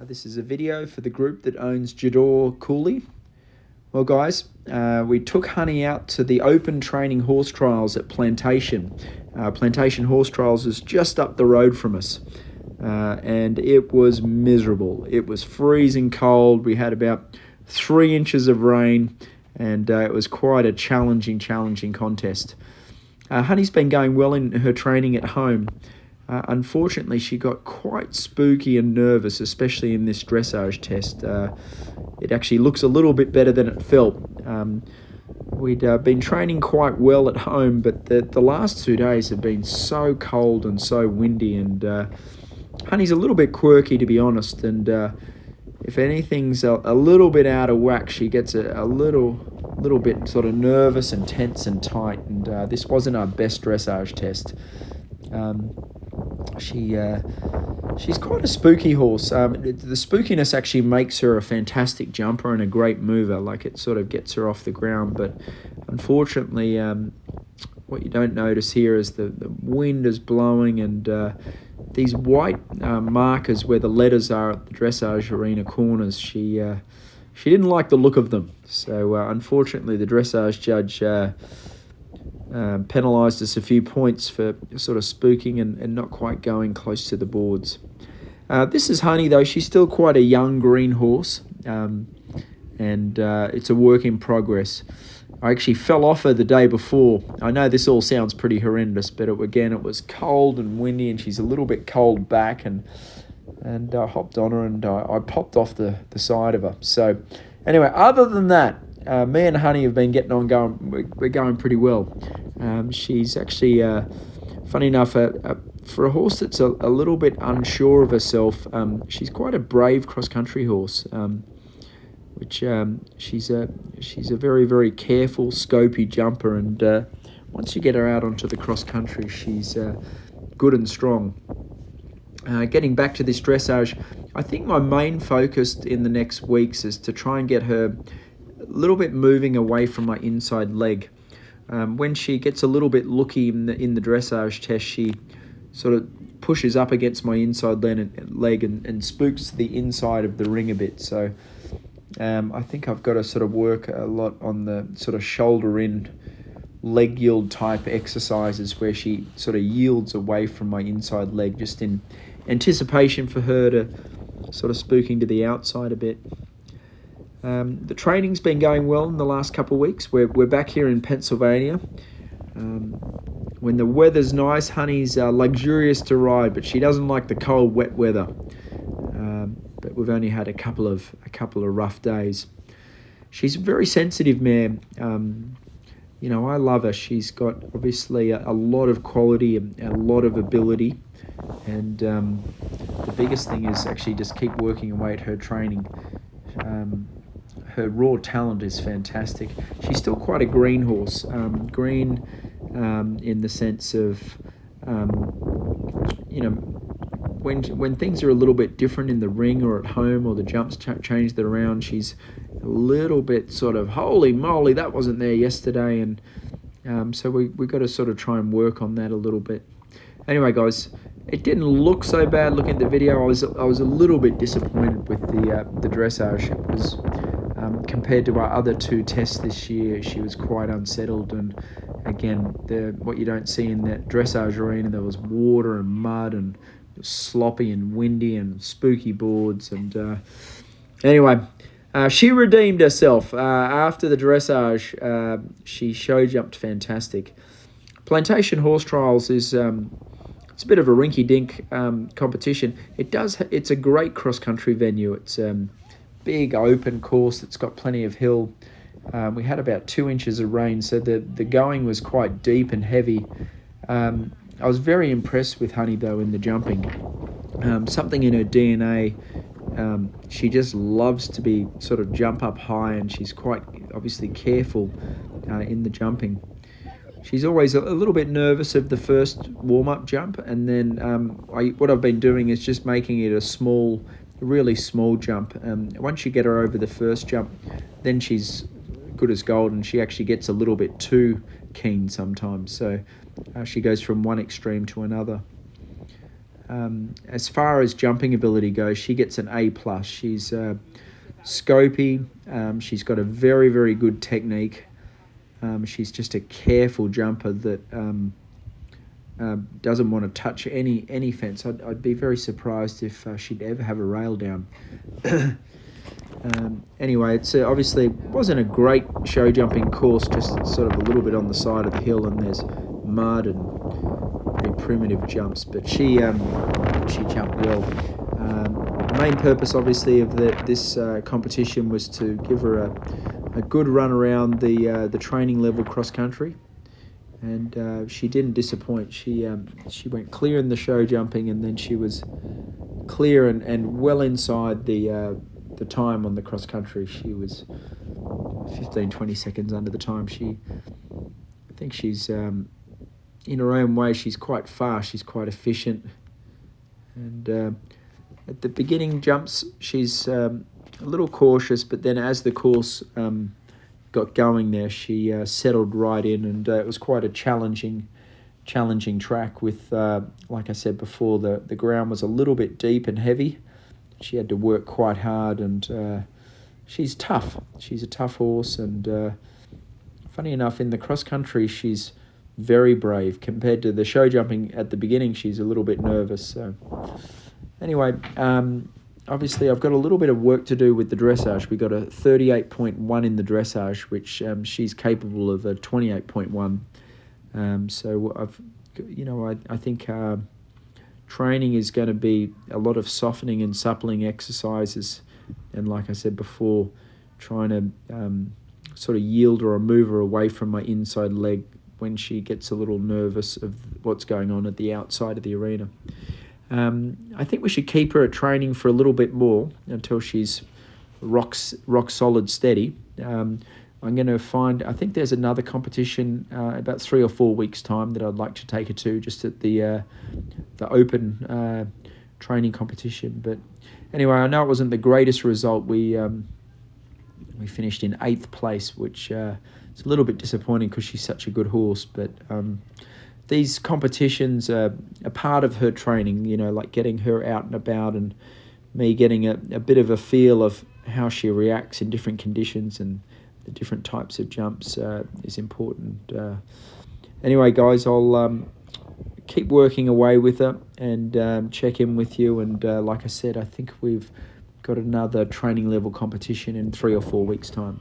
This is a video for the group that owns Jador Cooley. Well, guys, we took Honey out to the open training horse trials at Plantation. Plantation Horse Trials is just up the road from us, and it was miserable. It was freezing cold. We had about 3 inches of rain, and it was quite a challenging contest. Honey's been going well in her training at home. Unfortunately, she got quite spooky and nervous, especially in this dressage test. It actually looks a little bit better than it felt. We'd been training quite well at home, but the last 2 days have been so cold and so windy, and Honey's a little bit quirky, to be honest, and if anything's a little bit out of whack, she gets a little bit sort of nervous and tense and tight, and this wasn't our best dressage test. She's quite a spooky horse. The spookiness actually makes her a fantastic jumper and a great mover. Like, it sort of gets her off the ground. But unfortunately, what you don't notice here is the wind is blowing, and these white markers where the letters are at the dressage arena corners, she didn't like the look of them. So unfortunately, the dressage judge penalised us a few points for sort of spooking and not quite going close to the boards. This is Honey, though. She's still quite a young green horse, and it's a work in progress. I actually fell off her the day before. I know this all sounds pretty horrendous, but it was cold and windy, and she's a little bit cold back, and I hopped on her, and I popped off the side of her. So anyway, other than that, me and Honey have been getting on going. We're going pretty well. She's actually, funny enough, for a horse that's a little bit unsure of herself, she's quite a brave cross-country horse. She's a very, very careful, scopy jumper, and once you get her out onto the cross-country, she's good and strong. Getting back to this dressage, I think my main focus in the next weeks is to try and get her a little bit moving away from my inside leg. When she gets a little bit looky in the dressage test, she sort of pushes up against my inside leg and spooks the inside of the ring a bit. So I think I've got to sort of work a lot on the sort of shoulder in leg yield type exercises where she sort of yields away from my inside leg, just in anticipation for her to sort of spooking to the outside a bit. The training's been going well in the last couple of weeks. We're back here in Pennsylvania. When the weather's nice, Honey's luxurious to ride, but she doesn't like the cold, wet weather. But we've only had a couple of rough days. She's a very sensitive mare. I love her. She's got obviously a lot of quality and a lot of ability, and the biggest thing is actually just keep working away at her training. Her raw talent is fantastic. She's still quite a green horse. Green in the sense of, when things are a little bit different in the ring or at home, or the jumps change that around, she's a little bit sort of, holy moly, that wasn't there yesterday. And so we've got to sort of try and work on that a little bit. Anyway, guys, it didn't look so bad looking at the video. I was a little bit disappointed with the dressage. It was compared to our other 2 tests this year, she was quite unsettled, and again, what you don't see in that dressage arena, there was water and mud, and it was sloppy and windy and spooky boards. And anyway, she redeemed herself after the dressage. She show jumped fantastic. Plantation Horse Trials is it's a bit of a rinky-dink competition. It's a great cross-country venue. It's big open course that's got plenty of hill. We had about 2 inches of rain, so the going was quite deep and heavy. I was very impressed with Honey, though, in the jumping. Something in her DNA. She just loves to be sort of jump up high, and she's quite obviously careful in the jumping. She's always a little bit nervous of the first warm-up jump, and then what I've been doing is just making it a really small jump. Once you get her over the first jump, then she's good as gold, and she actually gets a little bit too keen sometimes. So she goes from one extreme to another. as far as jumping ability goes, she gets an A plus. She's scopy. She's got a very, very good technique. She's just a careful jumper that doesn't want to touch any fence. I'd be very surprised if she'd ever have a rail down. Anyway, it's obviously wasn't a great show jumping course, just sort of a little bit on the side of the hill, and there's mud and pretty primitive jumps. But she jumped well. Main purpose, obviously, of this competition was to give her a good run around the training level cross country, and she didn't disappoint. She went clear in the show jumping, and then she was clear and well inside the time on the cross country. She was 15-20 seconds under the time. I think she's in her own way, she's quite fast, she's quite efficient, and at the beginning jumps she's a little cautious, but then as the course got going there, she settled right in, and it was quite a challenging track with, like I said before, the ground was a little bit deep and heavy. She had to work quite hard, and she's tough. She's a tough horse, and funny enough, in the cross country, she's very brave. Compared to the show jumping at the beginning, she's a little bit nervous. So anyway, obviously I've got a little bit of work to do with the dressage. We got a 38.1 in the dressage, which she's capable of a 28.1. So I think training is going to be a lot of softening and suppling exercises, and like I said before, trying to sort of yield or move her away from my inside leg when she gets a little nervous of what's going on at the outside of the arena. I think we should keep her at training for a little bit more until she's rock solid steady. I'm going to I think there's another competition about 3 or 4 weeks' time that I'd like to take her to, just at the open training competition. But anyway, I know it wasn't the greatest result. We finished in 8th place, which is a little bit disappointing because she's such a good horse. But these competitions are a part of her training, like getting her out and about, and me getting a bit of a feel of how she reacts in different conditions and the different types of jumps is important. Anyway, guys, I'll keep working away with her and check in with you. And like I said, I think we've got another training level competition in 3 or 4 weeks' time.